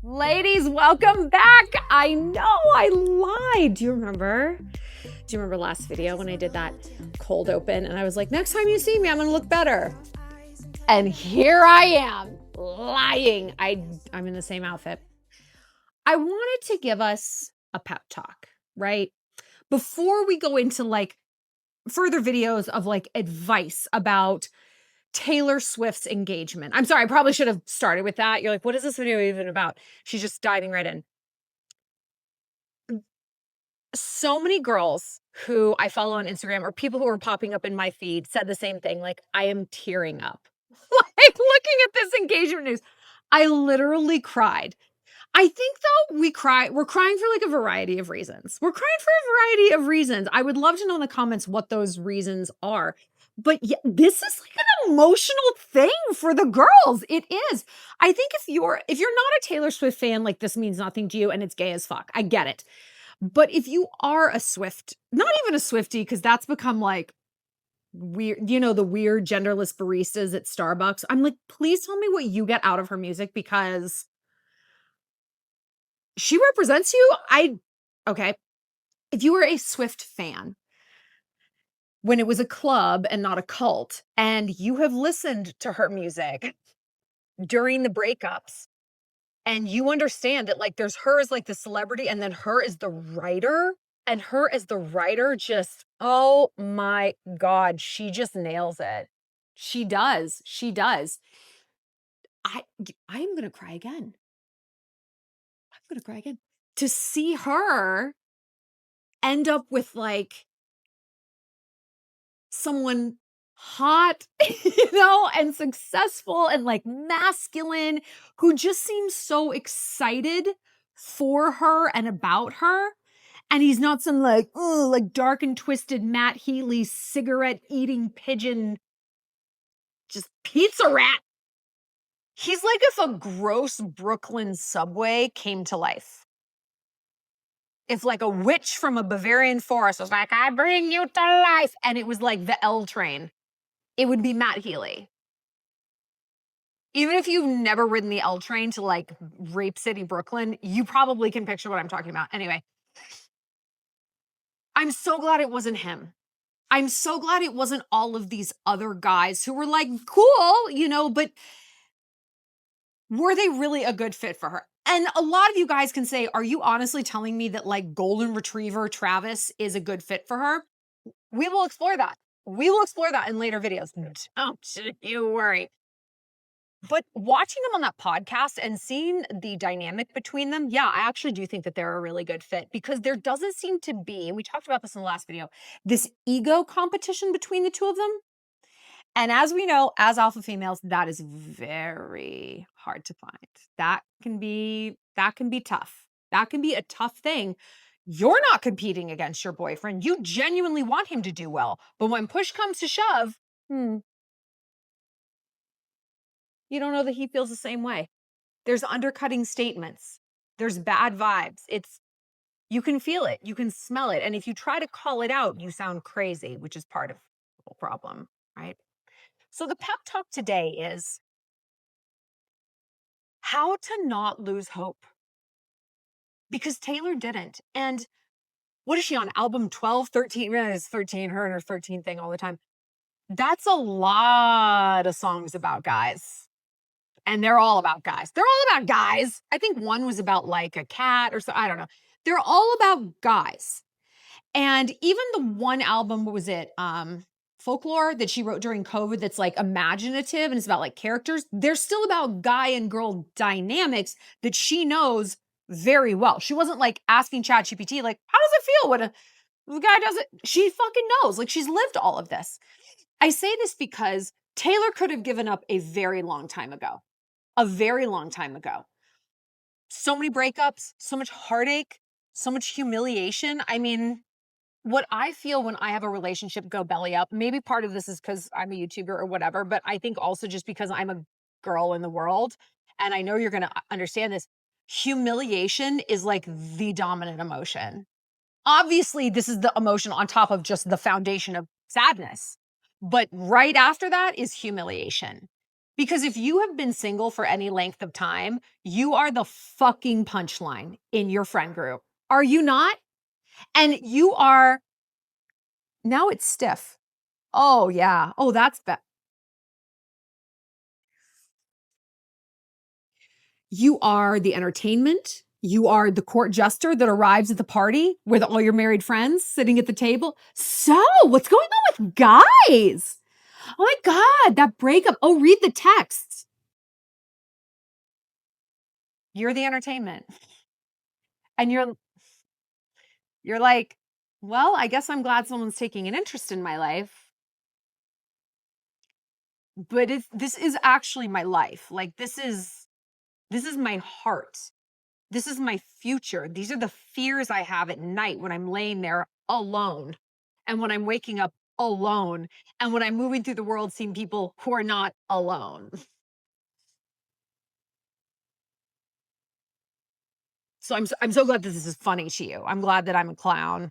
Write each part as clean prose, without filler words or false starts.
Ladies, welcome back. I know I lied. Do you remember last video when I did that cold open and I was like, next time you see me, I'm gonna look better. And here I am lying. I'm in the same outfit. I wanted to give us a pep talk, right? Before we go into like further videos of like advice about Taylor Swift's engagement. I'm sorry, I probably should have started with that. You're like, what is this video even about? She's just diving right in. So many girls who I follow on Instagram or people who are popping up in my feed said the same thing. Like, I am tearing up. Like, looking at this engagement news, I literally cried. I think though we're crying for like a variety of reasons. We're crying for a variety of reasons. I would love to know in the comments what those reasons are. But yeah, this is like an emotional thing for the girls. It is. I think if you're not a Taylor Swift fan, like this means nothing to you and it's gay as fuck. I get it. But if you are a Swift, not even a Swiftie, because that's become like weird, the weird genderless baristas at Starbucks. I'm like, please tell me what you get out of her music because she represents you. Okay. If you were a Swift fan when it was a club and not a cult, and you have listened to her music during the breakups, and you understand that like there's her as like the celebrity and then her as the writer, and her as the writer just, oh my God, she just nails it. She does. She does. I'm going to cry again. To see her end up with like someone hot, and successful and like masculine who just seems so excited for her and about her. And he's not some like dark and twisted Matt Healy cigarette eating pigeon, just pizza rat. He's like if a gross Brooklyn subway came to life. If like a witch from a Bavarian forest was like, I bring you to life. And it was like the L train. It would be Matt Healy. Even if you've never ridden the L train to like Rape City, Brooklyn, you probably can picture what I'm talking about. Anyway, I'm so glad it wasn't him. I'm so glad it wasn't all of these other guys who were like, cool, but were they really a good fit for her? And a lot of you guys can say, are you honestly telling me that like golden retriever Travis is a good fit for her? We will explore that. We will explore that in later videos. Don't you worry. But watching them on that podcast and seeing the dynamic between them, yeah, I actually do think that they're a really good fit because there doesn't seem to be, and we talked about this in the last video, this ego competition between the two of them. And as we know, as alpha females, that is very hard to find. That can be tough. That can be a tough thing. You're not competing against your boyfriend. You genuinely want him to do well. But when push comes to shove, you don't know that he feels the same way. There's undercutting statements. There's bad vibes. You can feel it. You can smell it. And if you try to call it out, you sound crazy, which is part of the whole problem, right? So the pep talk today is how to not lose hope. Because Taylor didn't. And what is she on? Album 12, 13? It's 13, her and her 13 thing all the time. That's a lot of songs about guys. And they're all about guys. They're all about guys. I think one was about like a cat or so. I don't know. They're all about guys. And even the one album, what was it? Folklore that she wrote during COVID that's like imaginative and it's about like characters. They're still about guy and girl dynamics that she knows very well. She wasn't like asking ChatGPT, like, how does it feel when the guy does it? She fucking knows. Like she's lived all of this. I say this because Taylor could have given up a very long time ago. A very long time ago. So many breakups, so much heartache, so much humiliation. I mean, what I feel when I have a relationship go belly up, maybe part of this is because I'm a YouTuber or whatever, but I think also just because I'm a girl in the world, and I know you're going to understand this, humiliation is like the dominant emotion. Obviously, this is the emotion on top of just the foundation of sadness. But right after that is humiliation. Because if you have been single for any length of time, you are the fucking punchline in your friend group. Are you not? And you are, now it's stiff. Oh, yeah. Oh, that's bad. You are the entertainment. You are the court jester that arrives at the party with all your married friends sitting at the table. So, what's going on with guys? Oh my God, that breakup. Oh, read the texts. You're the entertainment. And you're like, well, I guess I'm glad someone's taking an interest in my life, but this is actually my life. Like this is my heart. This is my future. These are the fears I have at night when I'm laying there alone and when I'm waking up alone and when I'm moving through the world seeing people who are not alone. So I'm so glad that this is funny to you. I'm glad that I'm a clown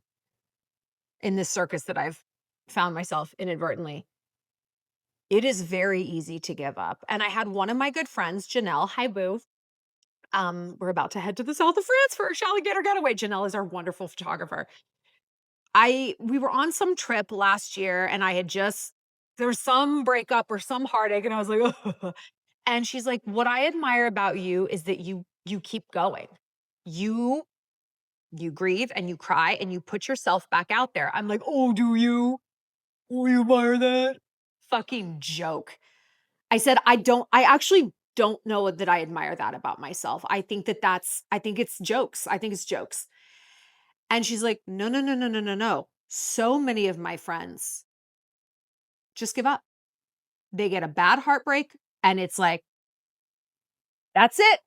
in this circus that I've found myself inadvertently. It is very easy to give up. And I had one of my good friends, Janelle, hi boo. We're about to head to the south of France for a Shallon Lester getaway. Janelle is our wonderful photographer. We were on some trip last year and I had just there was some breakup or some heartache and I was like, "Ugh." And she's like, "What I admire about you is that you keep going. You you grieve and you cry and you put yourself back out there." I'm like, "Oh, do you? Oh, you admire that?" Fucking joke. I actually don't know that I admire that about myself. I think it's jokes. I think it's jokes. And she's like, "No, no, no, no, no, no, no. So many of my friends just give up. They get a bad heartbreak and it's like, that's it.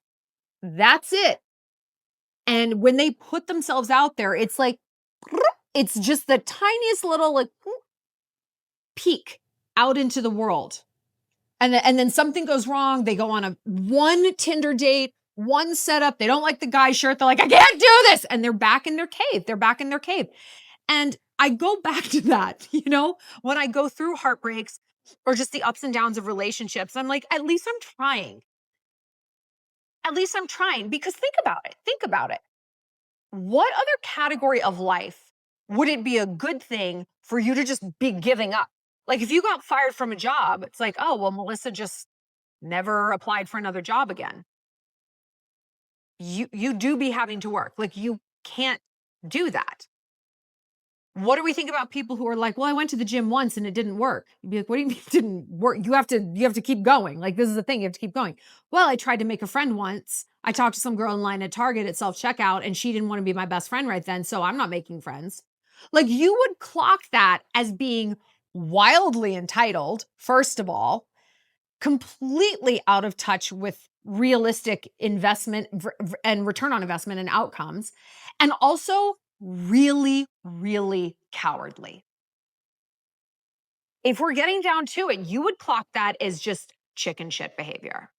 That's it." And when they put themselves out there, it's like, it's just the tiniest little like peek out into the world. And then something goes wrong. They go on a one Tinder date, one setup. They don't like the guy's shirt. They're like, I can't do this. And they're back in their cave. They're back in their cave. And I go back to that, when I go through heartbreaks or just the ups and downs of relationships, I'm like, at least I'm trying. At least I'm trying because think about it. Think about it. What other category of life would it be a good thing for you to just be giving up? Like if you got fired from a job, it's like, oh, well, Melissa just never applied for another job again. You do be having to work. Like you can't do that. What do we think about people who are like, well, I went to the gym once and it didn't work? You'd be like, what do you mean it didn't work? You have to keep going. Like this is the thing, you have to keep going. Well, I tried to make a friend once. I talked to some girl in line at Target at self-checkout and she didn't want to be my best friend right then, so I'm not making friends. Like you would clock that as being wildly entitled, first of all, completely out of touch with realistic investment and return on investment and outcomes, and also really, really cowardly. If we're getting down to it, you would clock that as just chicken shit behavior.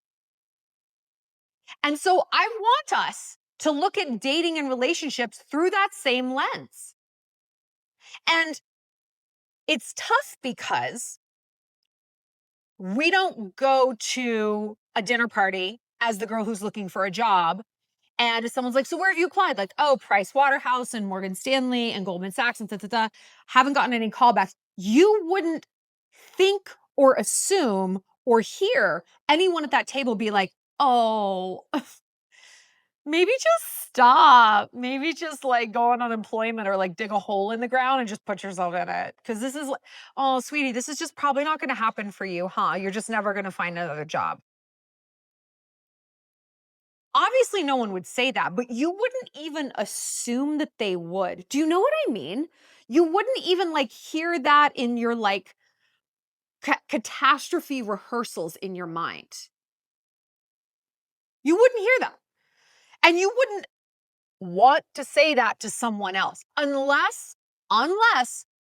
And so I want us to look at dating and relationships through that same lens. And it's tough because we don't go to a dinner party as the girl who's looking for a job. And if someone's like, so where have you applied? Like, oh, Price Waterhouse and Morgan Stanley and Goldman Sachs and da, da, da. Haven't gotten any callbacks. You wouldn't think or assume or hear anyone at that table be like, oh, maybe just stop. Maybe just like go on unemployment or like dig a hole in the ground and just put yourself in it. Cause this is like, oh, sweetie, this is just probably not going to happen for you, huh? You're just never going to find another job. Obviously, no one would say that, but you wouldn't even assume that they would. Do you know what I mean? You wouldn't even like hear that in your like catastrophe rehearsals in your mind. You wouldn't hear that. And you wouldn't want to say that to someone else unless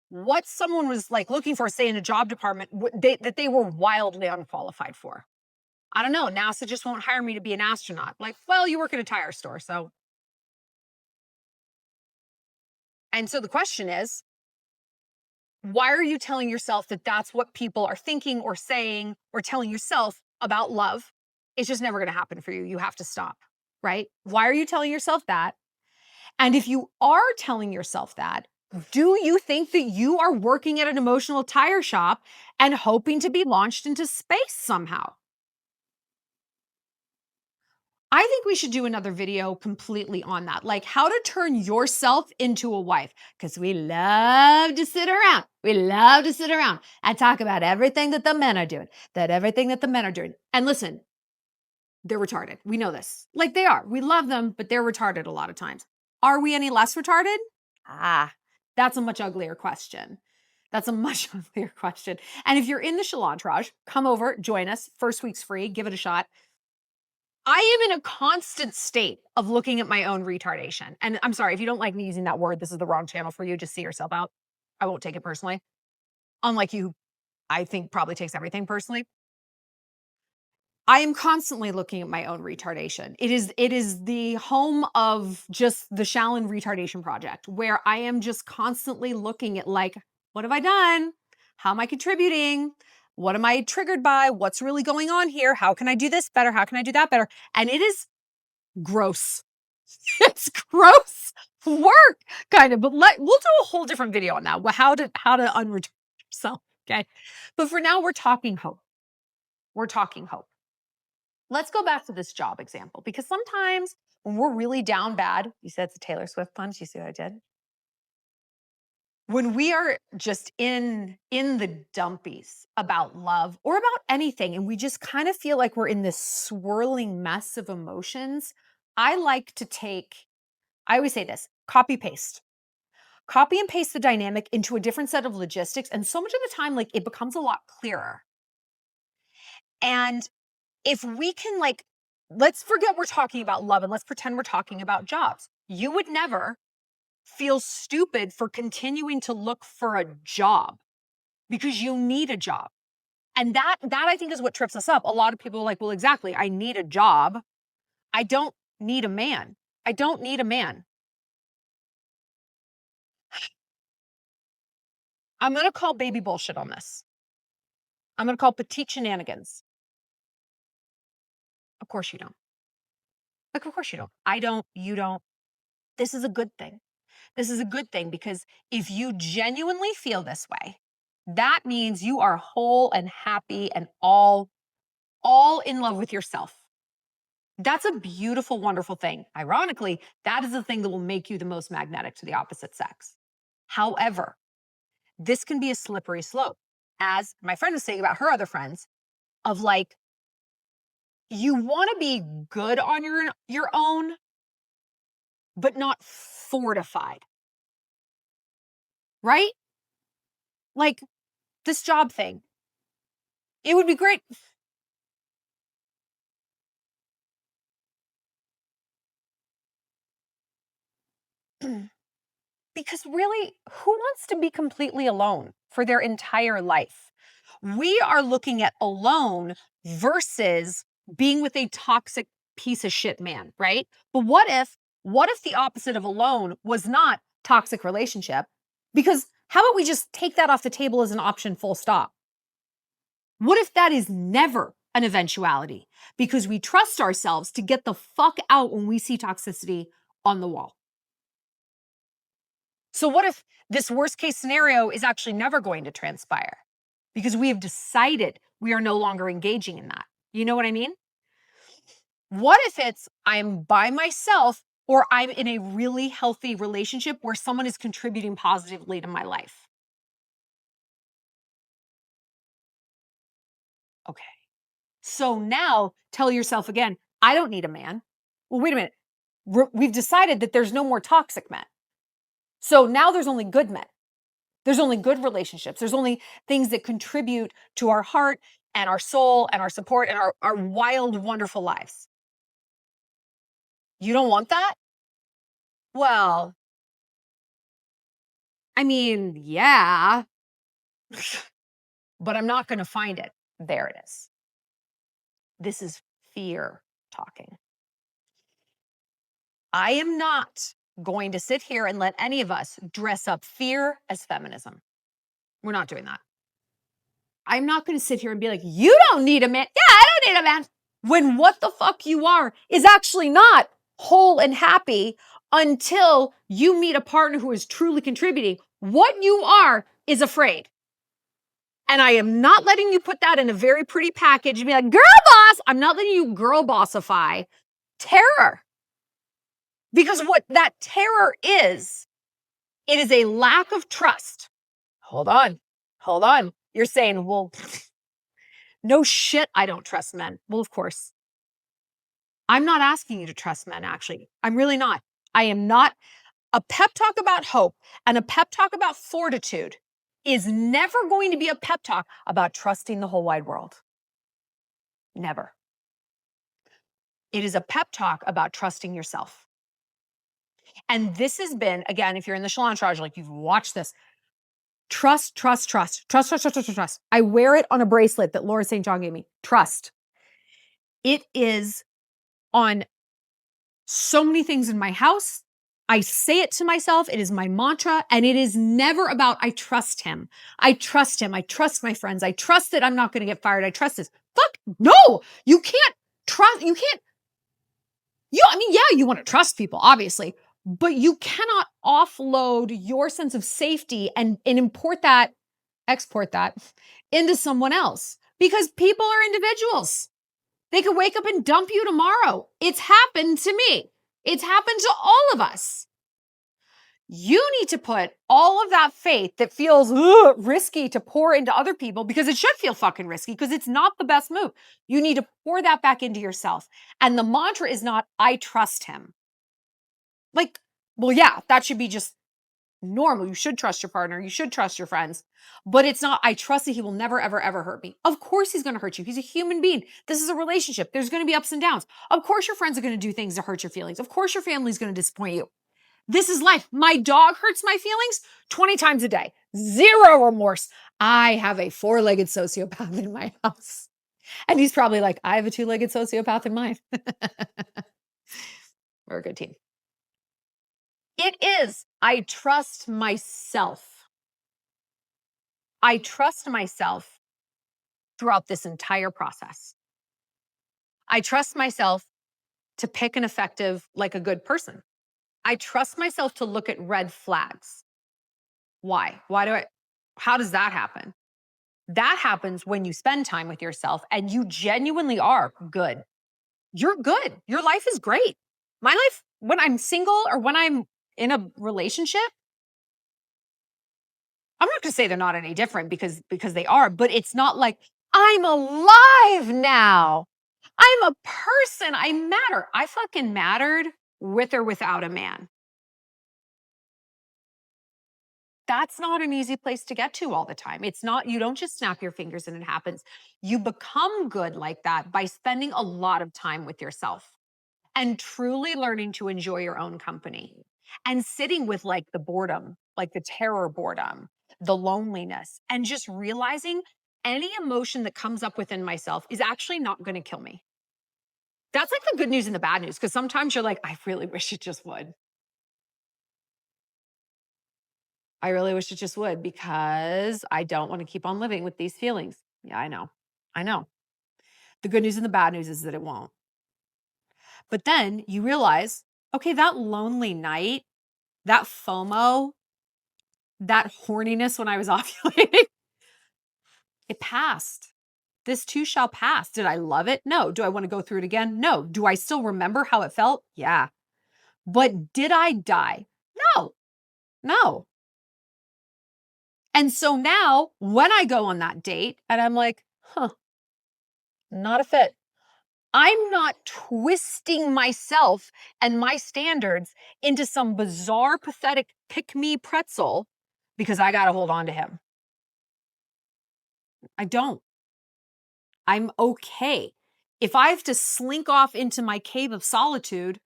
what someone was like looking for, say in a job department, that they were wildly unqualified for. I don't know. NASA just won't hire me to be an astronaut. Like, well, you work at a tire store, so. And so the question is, why are you telling yourself that that's what people are thinking or saying or telling yourself about love, it's just never going to happen for you. You have to stop, right? Why are you telling yourself that? And if you are telling yourself that, do you think that you are working at an emotional tire shop and hoping to be launched into space somehow? I think we should do another video completely on that, like how to turn yourself into a wife, because we love to sit around. We love to sit around and talk about everything that the men are doing, everything that the men are doing. And listen, they're retarded. We know this. Like they are. We love them, but they're retarded a lot of times. Are we any less retarded? That's a much uglier question. That's a much uglier question. And if you're in the Shallontrage, come over, join us. First week's free. Give it a shot. I am in a constant state of looking at my own retardation. And I'm sorry, if you don't like me using that word, this is the wrong channel for you. Just see yourself out. I won't take it personally. Unlike you, I think probably takes everything personally. I am constantly looking at my own retardation. It is the home of just the Shallon Retardation Project, where I am just constantly looking at like, what have I done? How am I contributing? What am I triggered by? What's really going on here? How can I do this better? How can I do that better? And it is gross. It's gross work, kind of. But we'll do a whole different video on that. How to unretard yourself. Okay. But for now, we're talking hope. We're talking hope. Let's go back to this job example, because sometimes when we're really down bad, you said it's a Taylor Swift punch. You see what I did? When we are just in the dumpies about love or about anything, and we just kind of feel like we're in this swirling mess of emotions, I always say this, copy paste. Copy and paste the dynamic into a different set of logistics. And so much of the time, like it becomes a lot clearer. And if we can let's forget we're talking about love and let's pretend we're talking about jobs. You would never feel stupid for continuing to look for a job because you need a job. And that I think is what trips us up. A lot of people are like, well, exactly. I need a job. I don't need a man. I don't need a man. I'm going to call baby bullshit on this. I'm going to call petite shenanigans. Of course you don't. Like, of course you don't. I don't, you don't. This is a good thing. This is a good thing because if you genuinely feel this way, that means you are whole and happy and all in love with yourself. That's a beautiful, wonderful thing. Ironically, that is the thing that will make you the most magnetic to the opposite sex. However, this can be a slippery slope. As my friend was saying about her other friends, of like, you want to be good on your own, but not fortified. Right? Like this job thing. It would be great. Because really, who wants to be completely alone for their entire life? We are looking at alone versus being with a toxic piece of shit man, right? But what if the opposite of alone was not toxic relationship? Because how about we just take that off the table as an option, full stop? What if that is never an eventuality? Because we trust ourselves to get the fuck out when we see toxicity on the wall. So what if this worst case scenario is actually never going to transpire? Because we have decided we are no longer engaging in that. You know what I mean? What if it's I'm by myself or I'm in a really healthy relationship where someone is contributing positively to my life? Okay. So now tell yourself again, I don't need a man. Well, wait a minute. We've decided that there's no more toxic men. So now there's only good men. There's only good relationships. There's only things that contribute to our heart and our soul and our support and our wild, wonderful lives. You don't want that? Well, I mean, yeah, but I'm not going to find it. There it is. This is fear talking. I am not going to sit here and let any of us dress up fear as feminism. We're not doing that. I'm not going to sit here and be like, you don't need a man. Yeah, I need a man. When what the fuck you are is actually not whole and happy until you meet a partner who is truly contributing. What you are is afraid. And I am not letting you put that in a very pretty package and be like, girl boss. I'm not letting you girl bossify terror. Because what that terror is, it is a lack of trust. Hold on. You're saying, well, no shit, I don't trust men. Well, of course. I'm not asking you to trust men, actually. I'm really not. I am not. A pep talk about hope and a pep talk about fortitude is never going to be a pep talk about trusting the whole wide world. Never. It is a pep talk about trusting yourself. And this has been, again, if you're in the Shallon Charge, like you've watched this, trust. I wear it on a bracelet that Laura St. John gave me. Trust. It is on so many things in my house. I say it to myself. It is my mantra. And it is never about, I trust him. I trust him. I trust my friends. I trust that I'm not going to get fired. I trust this. Fuck no. You can't trust. You can't. You want to trust people, obviously, but you cannot offload your sense of safety and export that into someone else, because people are individuals. They could wake up and dump you tomorrow. It's happened to me. It's happened to all of us. You need to put all of that faith that feels risky to pour into other people, because it should feel fucking risky because it's not the best move. You need to pour that back into yourself. And the mantra is not, I trust him. Like, well, yeah, that should be just normal. You should trust your partner. You should trust your friends. But it's not, I trust that he will never, ever, ever hurt me. Of course he's going to hurt you. He's a human being. This is a relationship. There's going to be ups and downs. Of course your friends are going to do things to hurt your feelings. Of course your family's going to disappoint you. This is life. My dog hurts my feelings 20 times a day. Zero remorse. I have a 4-legged sociopath in my house. And he's probably like, I have a 2-legged sociopath in mine. We're a good team. It is, I trust myself. I trust myself throughout this entire process. I trust myself to pick an effective, like a good person. I trust myself to look at red flags. Why? How does that happen? That happens when you spend time with yourself and you genuinely are good. You're good. Your life is great. My life, when I'm single or when I'm in a relationship, I'm not going to say they're not any different because they are, but it's not like I'm alive now. I'm a person. I matter. I fucking mattered with or without a man. That's not an easy place to get to all the time. It's not, you don't just snap your fingers and it happens. You become good like that by spending a lot of time with yourself and truly learning to enjoy your own company and sitting with like the boredom, like the terror boredom, the loneliness, and just realizing any emotion that comes up within myself is actually not going to kill me. That's like the good news and the bad news, because sometimes you're like, I really wish it just would. I really wish it just would, because I don't want to keep on living with these feelings. Yeah, I know. The good news and the bad news is that it won't. But then you realize, okay, that lonely night, that FOMO, that horniness when I was ovulating, it passed. This too shall pass. Did I love it? No. Do I want to go through it again? No. Do I still remember how it felt? Yeah. But did I die? No. And so now when I go on that date and I'm like, not a fit. I'm not twisting myself and my standards into some bizarre, pathetic pick-me pretzel because I got to hold on to him. I don't. I'm okay. If I have to slink off into my cave of solitude,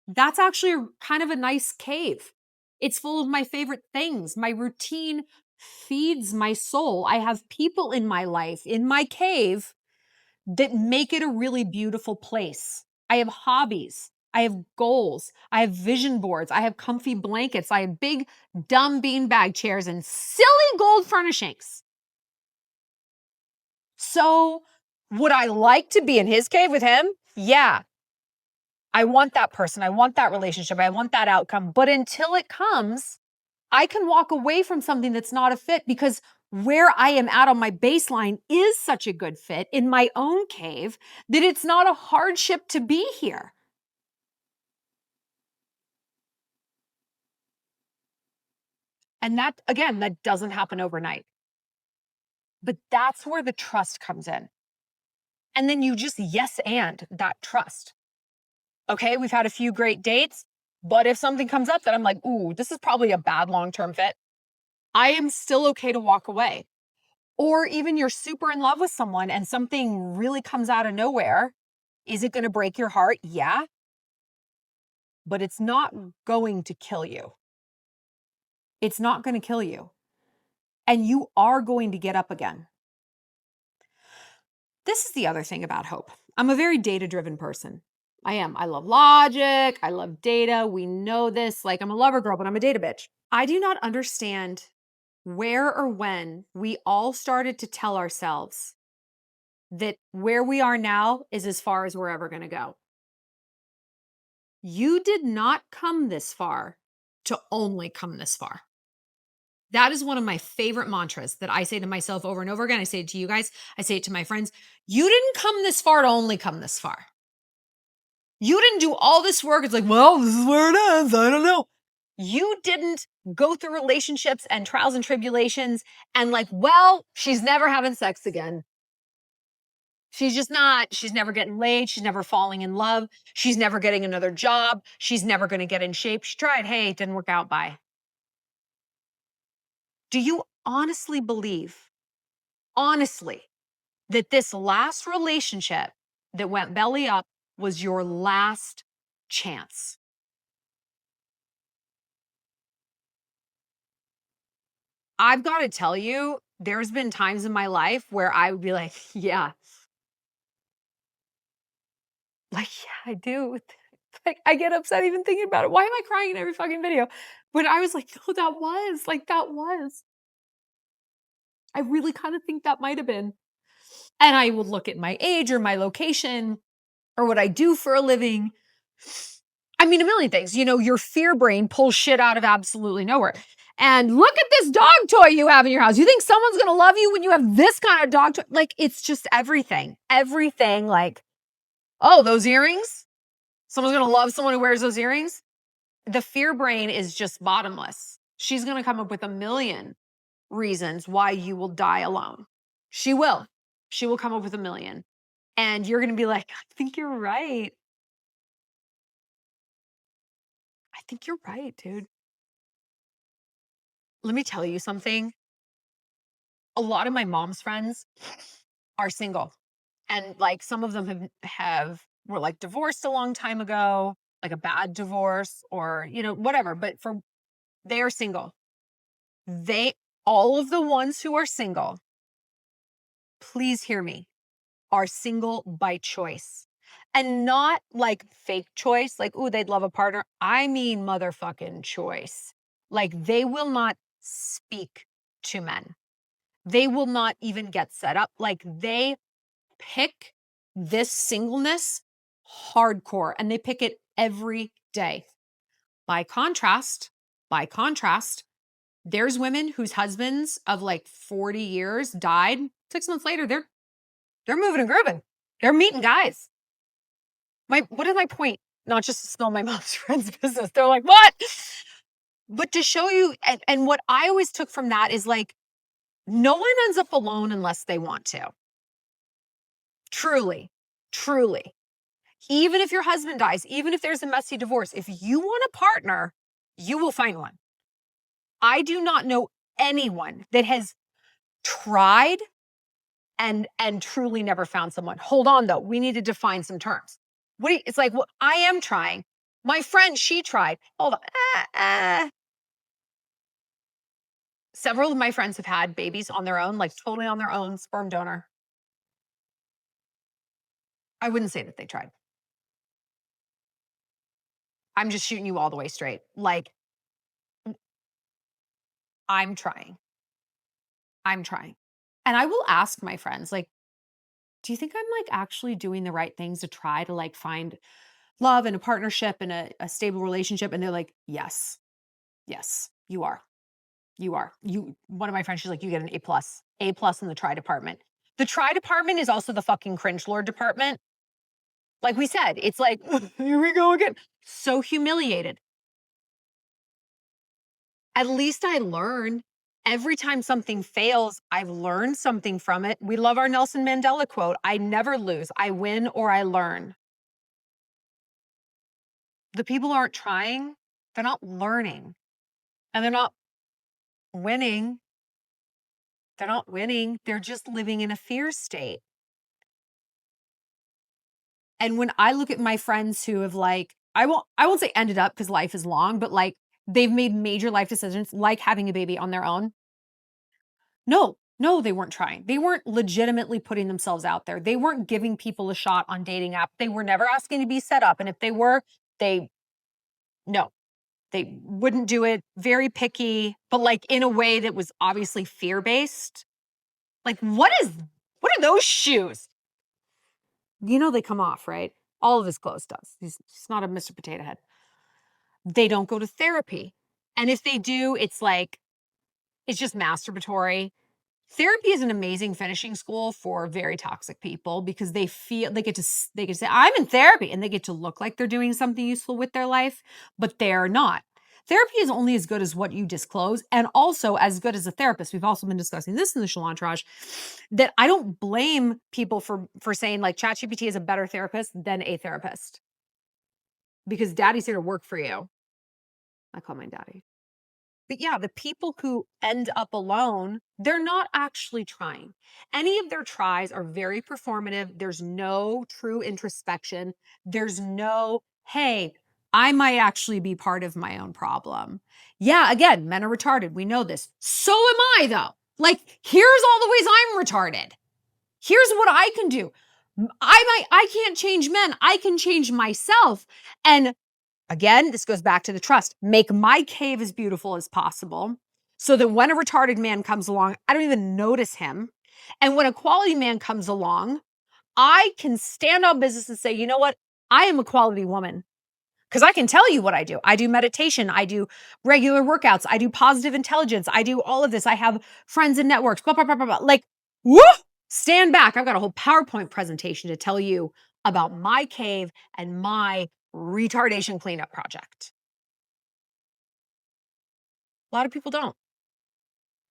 that's actually kind of a nice cave. It's full of my favorite things. My routine feeds my soul. I have people in my life, in my cave, that make it a really beautiful place. I have hobbies. I have goals. I have vision boards. I have comfy blankets. I have big, dumb beanbag chairs and silly gold furnishings. So Would I like to be in his cave with him? Yeah. I want that person. I want that relationship. I want that outcome. But until it comes, I can walk away from something that's not a fit because where I am at on my baseline is such a good fit in my own cave that it's not a hardship to be here. And that, again, that doesn't happen overnight. But that's where the trust comes in. And then you just yes and that trust. Okay, we've had a few great dates, but if something comes up that I'm like, ooh, this is probably a bad long-term fit, I am still okay to walk away. Or even you're super in love with someone and something really comes out of nowhere. Is it going to break your heart? Yeah, but it's not going to kill you. It's not going to kill you. And you are going to get up again. This is the other thing about hope. I'm a very data-driven person. I am. I love logic. I love data. We know this. Like, I'm a lover girl, but I'm a data bitch. I do not understand where or when we all started to tell ourselves that where we are now is as far as we're ever going to go. You did not come this far to only come this far. That is one of my favorite mantras that I say to myself over and over again. I say it to you guys. I say it to my friends. You didn't come this far to only come this far. You didn't do all this work. It's like, well, this is where it ends. I don't know. You didn't go through relationships and trials and tribulations and like, well, she's never having sex again. She's just not. She's never getting laid. She's never falling in love. She's never getting another job. She's never going to get in shape. She tried. Hey, it didn't work out. Bye. Do you honestly believe, honestly, that this last relationship that went belly up was your last chance? I've got to tell you, there's been times in my life where I would be like, yeah, like, yeah, I do. Like, I get upset even thinking about it. Why am I crying in every fucking video? But I was like, oh, that was. I really kind of think that might have been. And I would look at my age or my location or what I do for a living. I mean, a million things. You know, your fear brain pulls shit out of absolutely nowhere. And look at this dog toy you have in your house. You think someone's going to love you when you have this kind of dog toy? Like, it's just everything. Everything. Like, oh, those earrings? Someone's going to love someone who wears those earrings? The fear brain is just bottomless. She's going to come up with a million reasons why you will die alone. She will. She will come up with a million. And you're going to be like, I think you're right. I think you're right, dude. Let me tell you something. A lot of my mom's friends are single. And like some of them have were like divorced a long time ago, like a bad divorce or, you know, whatever, but for they are single. They all of the ones who are single, please hear me, are single by choice. And not like fake choice, like, ooh, they'd love a partner. I mean, motherfucking choice. Like, they will not speak to men. They will not even get set up. Like, they pick this singleness hardcore and they pick it every day. By contrast, by contrast, there's women whose husbands of like 40 years died. 6 months later, they're moving and grooving. They're meeting guys. What is my point? Not just to spill my mom's friend's business. They're like, what? But to show you, and what I always took from that is like, no one ends up alone unless they want to. Truly, truly. Even if your husband dies, even if there's a messy divorce, if you want a partner, you will find one. I do not know anyone that has tried and truly never found someone. Hold on though, we need to define some terms. It's like, well, I am trying. My friend, she tried. Hold on. Several of my friends have had babies on their own, like totally on their own, sperm donor. I wouldn't say that they tried. I'm just shooting you all the way straight. Like, I'm trying. I'm trying. And I will ask my friends, like, do you think I'm like actually doing the right things to try to like find love and a partnership and a stable relationship? And they're like, yes, yes, you are. You are. One of my friends, she's like, you get an A plus in the try department. The try department is also the fucking cringe lord department. Like we said, it's like, here we go again. So humiliated. At least I learn. Every time something fails, I've learned something from it. We love our Nelson Mandela quote, I never lose. I win or I learn. The people aren't trying, they're not learning. And they're not winning. They're not winning. They're just living in a fear state. And when I look at my friends who have like, I won't say ended up because life is long, but like they've made major life decisions like having a baby on their own. No, no, they weren't trying. They weren't legitimately putting themselves out there. They weren't giving people a shot on dating app. They were never asking to be set up. And if they were, they no, they wouldn't do it. Very picky, but like in a way that was obviously fear-based. Like what are those shoes? You know they come off, right? All of his clothes does. He's not a Mr. Potato Head. They don't go to therapy. And if they do, it's like, it's just masturbatory. Therapy is an amazing finishing school for very toxic people because they feel they get to say, I'm in therapy, and they get to look like they're doing something useful with their life, but they're not. Therapy is only as good as what you disclose, and also as good as a therapist. We've also been discussing this in the Shallontrage, that I don't blame people for saying like ChatGPT is a better therapist than a therapist because daddy's here to work for you. I call my daddy. But yeah, the people who end up alone, they're not actually trying. Any of their tries are very performative. There's no true introspection. There's no, hey, I might actually be part of my own problem. Yeah, again, men are retarded. We know this. So am I, though. Like, here's all the ways I'm retarded. Here's what I can do. I can't change men. I can change myself. And again, this goes back to the trust. Make my cave as beautiful as possible so that when a retarded man comes along, I don't even notice him. And when a quality man comes along, I can stand on business and say, you know what? I am a quality woman because I can tell you what I do. I do meditation. I do regular workouts. I do positive intelligence. I do all of this. I have friends and networks, blah, blah, blah, blah, blah. Like, whoo, stand back. I've got a whole PowerPoint presentation to tell you about my cave and my retardation cleanup project. A lot of people don't.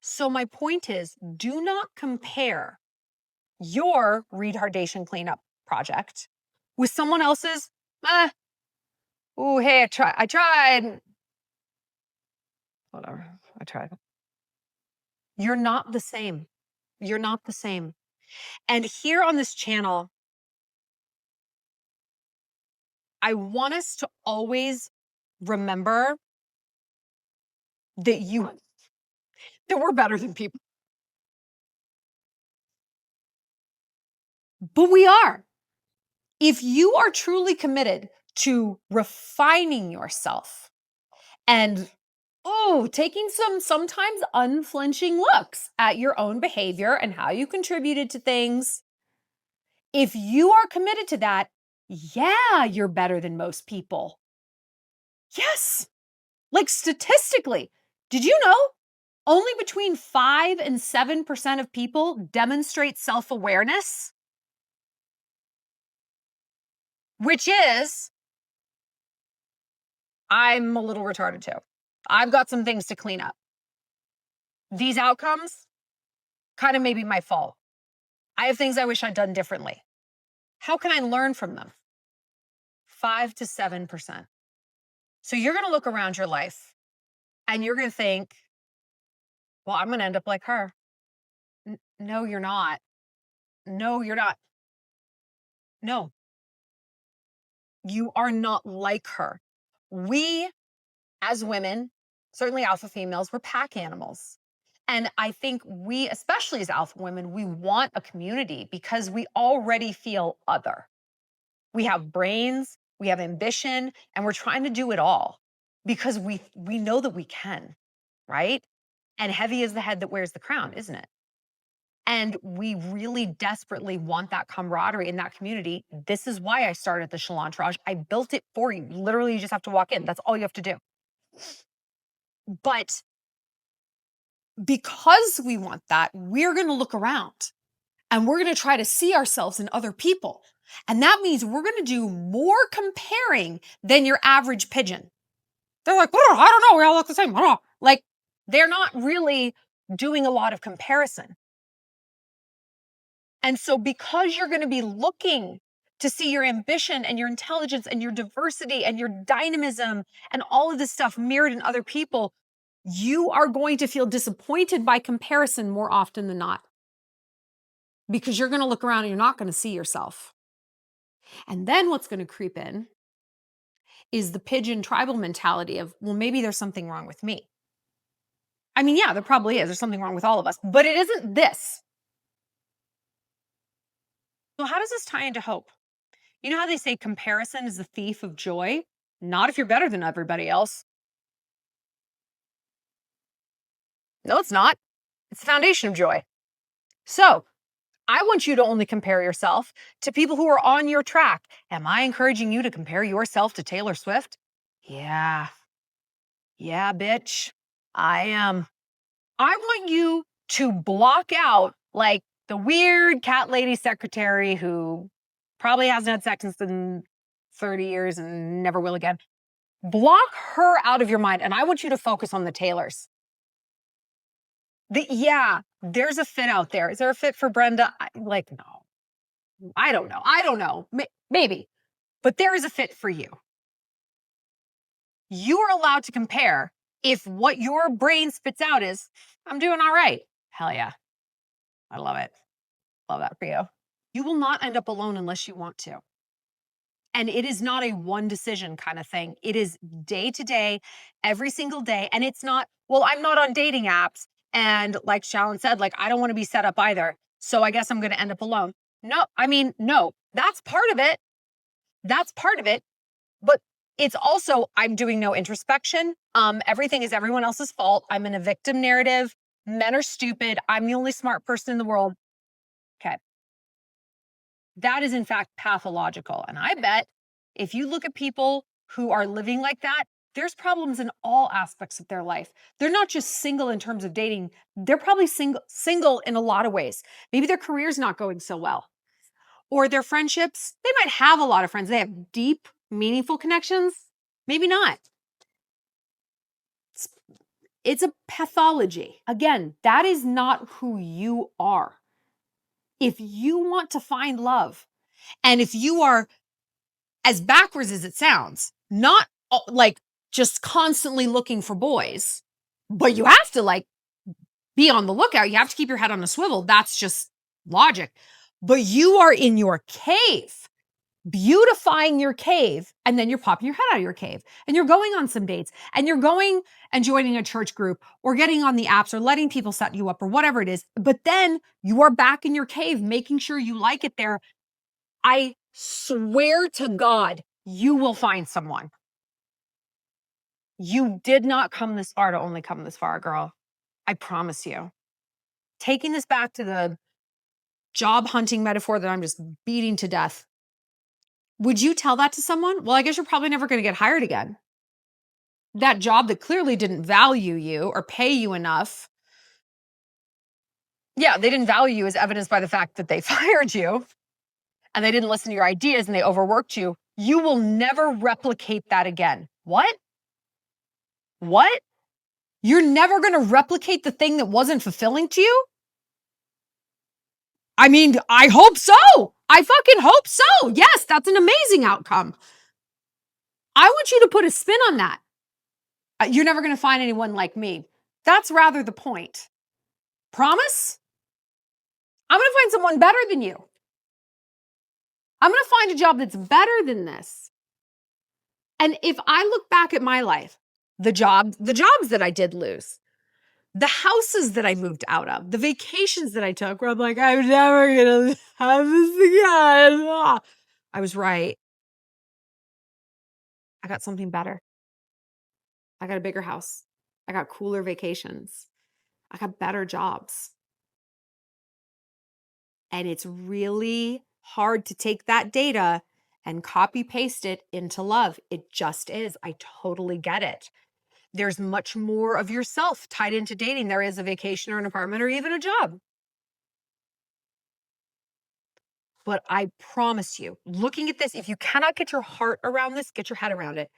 So my point is, do not compare your retardation cleanup project with someone else's, oh, hey, I tried. Whatever, I tried. You're not the same. You're not the same. And here on this channel, I want us to always remember that we're better than people. But we are. If you are truly committed to refining yourself and taking some sometimes unflinching looks at your own behavior and how you contributed to things, if you are committed to that, yeah, you're better than most people. Yes. Like statistically, did you know only between 5 and 7% of people demonstrate self-awareness? Which is, I'm a little retarded too. I've got some things to clean up. These outcomes kind of may be my fault. I have things I wish I'd done differently. How can I learn from them? 5 to 7%. So you're going to look around your life and you're going to think, well, I'm going to end up like her. No, you're not. No, you're not. No, you are not like her. We, as women, certainly alpha females, we're pack animals. And I think we, especially as alpha women, we want a community because we already feel other. We have brains, we have ambition, and we're trying to do it all because we know that we can, right? And heavy is the head that wears the crown, isn't it? And we really desperately want that camaraderie in that community. This is why I started the Shallontrage. I built it for you. Literally, you just have to walk in. That's all you have to do. But because we want that, we're going to look around and we're going to try to see ourselves in other people. And that means we're going to do more comparing than your average pigeon. They're like, oh, I don't know, we all look the same. Like, they're not really doing a lot of comparison. And so because you're going to be looking to see your ambition and your intelligence and your diversity and your dynamism and all of this stuff mirrored in other people, you are going to feel disappointed by comparison more often than not. Because you're going to look around and you're not going to see yourself. And then what's going to creep in is the pigeon tribal mentality of, well, maybe there's something wrong with me. I mean, yeah, there probably is. There's something wrong with all of us, but it isn't this. So how does this tie into hope? You know how they say comparison is the thief of joy? Not if you're better than everybody else. No, it's not. It's the foundation of joy. So I want you to only compare yourself to people who are on your track. Am I encouraging you to compare yourself to Taylor Swift? Yeah. Yeah, bitch. I am. I want you to block out like the weird cat lady secretary who probably hasn't had sex in 30 years and never will again. Block her out of your mind. And I want you to focus on the Taylors. Yeah, there's a fit out there. Is there a fit for Brenda? No. I don't know. I don't know. Maybe. But there is a fit for you. You are allowed to compare if what your brain spits out is, I'm doing all right. Hell yeah. I love it. Love that for you. You will not end up alone unless you want to. And it is not a one decision kind of thing. It is day to day, every single day. And it's not, well, I'm not on dating apps. And like Shallon said, like, I don't want to be set up either. So I guess I'm going to end up alone. No, that's part of it. That's part of it. But it's also, I'm doing no introspection. Everything is everyone else's fault. I'm in a victim narrative. Men are stupid. I'm the only smart person in the world. Okay. That is in fact pathological. And I bet if you look at people who are living like that, there's problems in all aspects of their life. They're not just single in terms of dating. They're probably single in a lot of ways. Maybe their career's not going so well. Or their friendships, they might have a lot of friends. They have deep, meaningful connections. Maybe not. It's a pathology. Again, that is not who you are. If you want to find love, and if you are, as backwards as it sounds, not like just constantly looking for boys, but you have to like be on the lookout. You have to keep your head on a swivel. That's just logic. But you are in your cave, beautifying your cave, and then you're popping your head out of your cave and you're going on some dates and you're going and joining a church group or getting on the apps or letting people set you up or whatever it is. But then you are back in your cave, making sure you like it there. I swear to God, you will find someone. You did not come this far to only come this far, girl. I promise you. Taking this back to the job hunting metaphor that I'm just beating to death. Would you tell that to someone? Well, I guess you're probably never going to get hired again. That job that clearly didn't value you or pay you enough. Yeah, they didn't value you as evidenced by the fact that they fired you and they didn't listen to your ideas and they overworked you. You will never replicate that again. What? What? You're never going to replicate the thing that wasn't fulfilling to you? I mean, I hope so. I fucking hope so. Yes, that's an amazing outcome. I want you to put a spin on that. You're never going to find anyone like me. That's rather the point. Promise? I'm going to find someone better than you. I'm going to find a job that's better than this. And if I look back at my life, the jobs that I did lose, the houses that I moved out of, the vacations that I took, where I'm like, I'm never going to have this again. I was right. I got something better. I got a bigger house. I got cooler vacations. I got better jobs. And it's really hard to take that data and copy paste it into love. It just is. I totally get it. There's much more of yourself tied into dating. There is a vacation or an apartment or even a job. But I promise you, looking at this, if you cannot get your heart around this, get your head around it.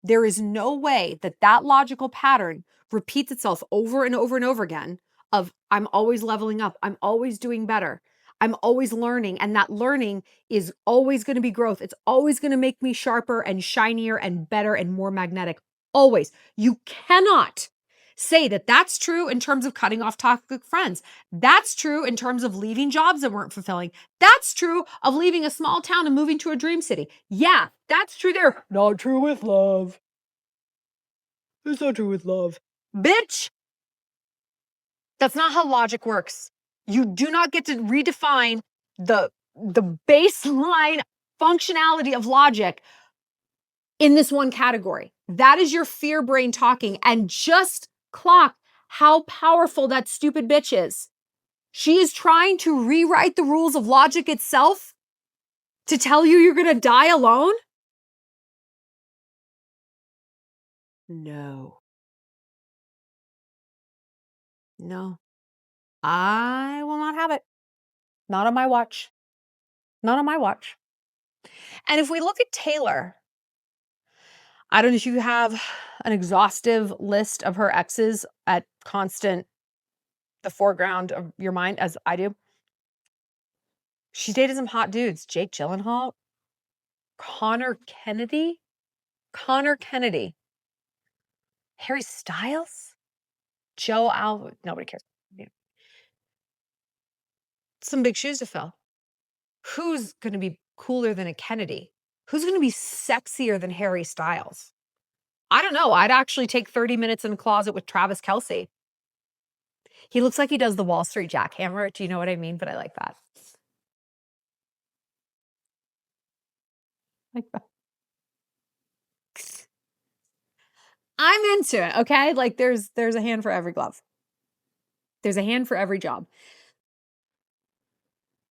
There is no way that that logical pattern repeats itself over and over and over again of I'm always leveling up. I'm always doing better. I'm always learning. And that learning is always going to be growth. It's always going to make me sharper and shinier and better and more magnetic. Always. You cannot say that that's true in terms of cutting off toxic friends. That's true in terms of leaving jobs that weren't fulfilling. That's true of leaving a small town and moving to a dream city. Yeah, that's true there. Not true with love. It's not true with love. Bitch, that's not how logic works. You do not get to redefine the baseline functionality of logic in this one category. That is your fear brain talking. And just clock how powerful that stupid bitch is. She is trying to rewrite the rules of logic itself to tell you you're going to die alone? No. No. I will not have it. Not on my watch. Not on my watch. And if we look at Taylor, I don't know if you have an exhaustive list of her exes at constant the foreground of your mind as I do. She's dated some hot dudes. Jake Gyllenhaal, Connor Kennedy, Harry Styles, Joe Al. Nobody cares. Some big shoes to fill. Who's going to be cooler than a Kennedy? Who's going to be sexier than Harry Styles? I don't know. I'd actually take 30 minutes in the closet with Travis Kelce. He looks like he does the Wall Street jackhammer. Do you know what I mean? But I like that. Like that. I'm into it, okay? Like there's a hand for every glove. There's a hand for every job.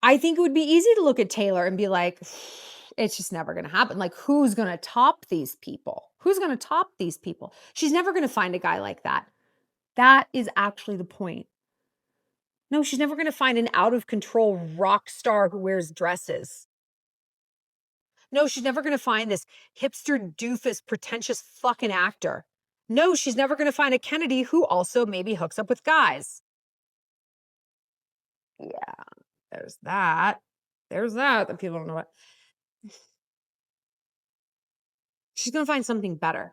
I think it would be easy to look at Taylor and be like, it's just never going to happen. Like, who's going to top these people? Who's going to top these people? She's never going to find a guy like that. That is actually the point. No, she's never going to find an out of control rock star who wears dresses. No, she's never going to find this hipster doofus pretentious fucking actor. No, she's never going to find a Kennedy who also maybe hooks up with guys. Yeah, there's that. There's that people don't know what. She's going to find something better.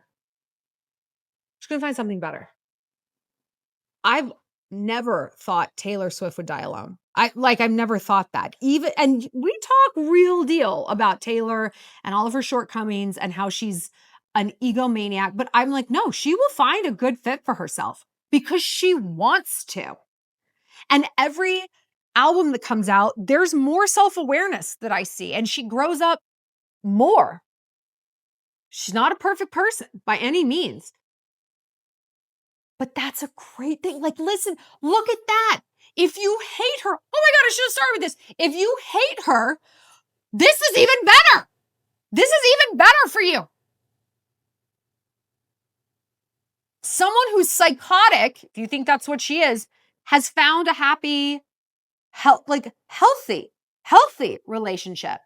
She's going to find something better. I've never thought Taylor Swift would die alone. I've never thought that. Even, and we talk real deal about Taylor and all of her shortcomings and how she's an egomaniac, but I'm like, no, she will find a good fit for herself because she wants to. And every album that comes out, there's more self-awareness that I see, and she grows up more. She's not a perfect person by any means. But that's a great thing. Like, listen, look at that. If you hate her, oh my God, I should have started with this. If you hate her, this is even better. This is even better for you. Someone who's psychotic, if you think that's what she is, has found a happy, healthy relationship.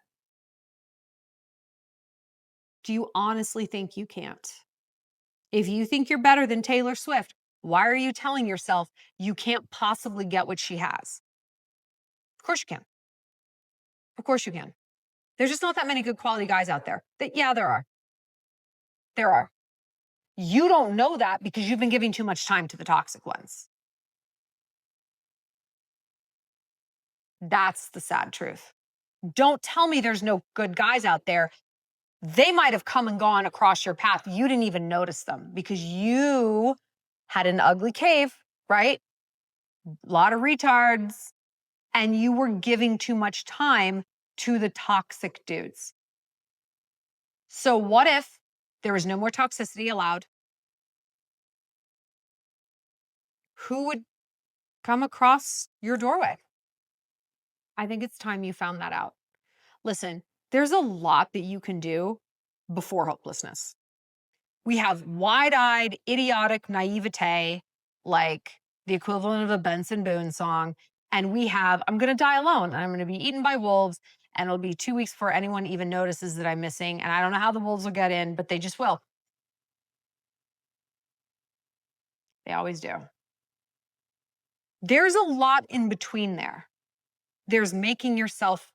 Do you honestly think you can't? If you think you're better than Taylor Swift, why are you telling yourself you can't possibly get what she has? Of course you can. Of course you can. There's just not that many good quality guys out there. Yeah, there are. There are. You don't know that because you've been giving too much time to the toxic ones. That's the sad truth. Don't tell me there's no good guys out there. They might have come and gone across your path. You didn't even notice them because you had an ugly cave, right? A lot of retards. And you were giving too much time to the toxic dudes. So what if there was no more toxicity allowed? Who would come across your doorway? I think it's time you found that out. Listen, there's a lot that you can do before hopelessness. We have wide-eyed, idiotic naivete, like the equivalent of a Benson Boone song. And we have, I'm going to die alone and I'm going to be eaten by wolves. And it'll be 2 weeks before anyone even notices that I'm missing. And I don't know how the wolves will get in, but they just will. They always do. There's a lot in between there. There's making yourself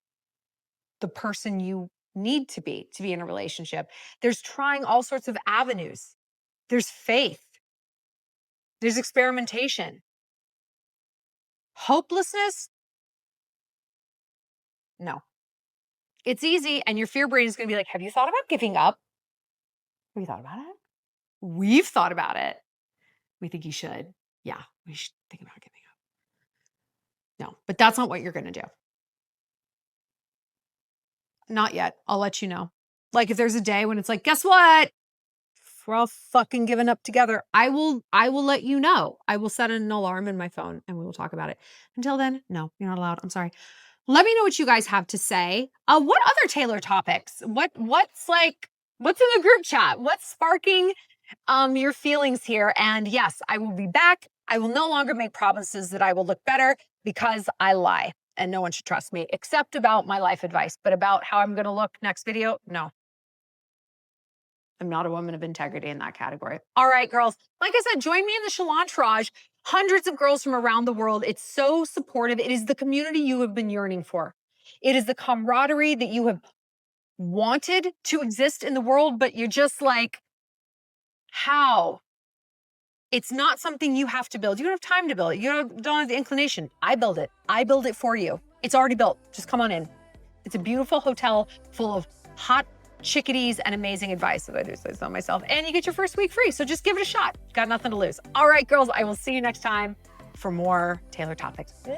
the person you need to be in a relationship. There's trying all sorts of avenues. There's faith. There's experimentation. Hopelessness? No. It's easy, and your fear brain is going to be like, have you thought about giving up? Have you thought about it? We've thought about it. We think you should. Yeah, we should think about giving up. No, but that's not what you're going to do. Not yet. I'll let you know. Like if there's a day when it's like, guess what? We're all fucking giving up together. I will let you know. I will set an alarm in my phone and we will talk about it. Until then, no, you're not allowed. I'm sorry. Let me know what you guys have to say. What other Taylor topics? What's in the group chat? What's sparking your feelings here? And yes, I will be back. I will no longer make promises that I will look better because I lie and no one should trust me except about my life advice, but about how I'm going to look next video, no. I'm not a woman of integrity in that category. All right, girls. Like I said, join me in the Shallontrage. Hundreds of girls from around the world. It's so supportive. It is the community you have been yearning for. It is the camaraderie that you have wanted to exist in the world, but you're just like, how? It's not something you have to build. You don't have time to build it. You don't have the inclination. I build it. I build it for you. It's already built. Just come on in. It's a beautiful hotel full of hot chickadees and amazing advice, if I do say so myself. And you get your first week free. So just give it a shot. Got nothing to lose. All right, girls, I will see you next time for more Taylor topics. Mwah!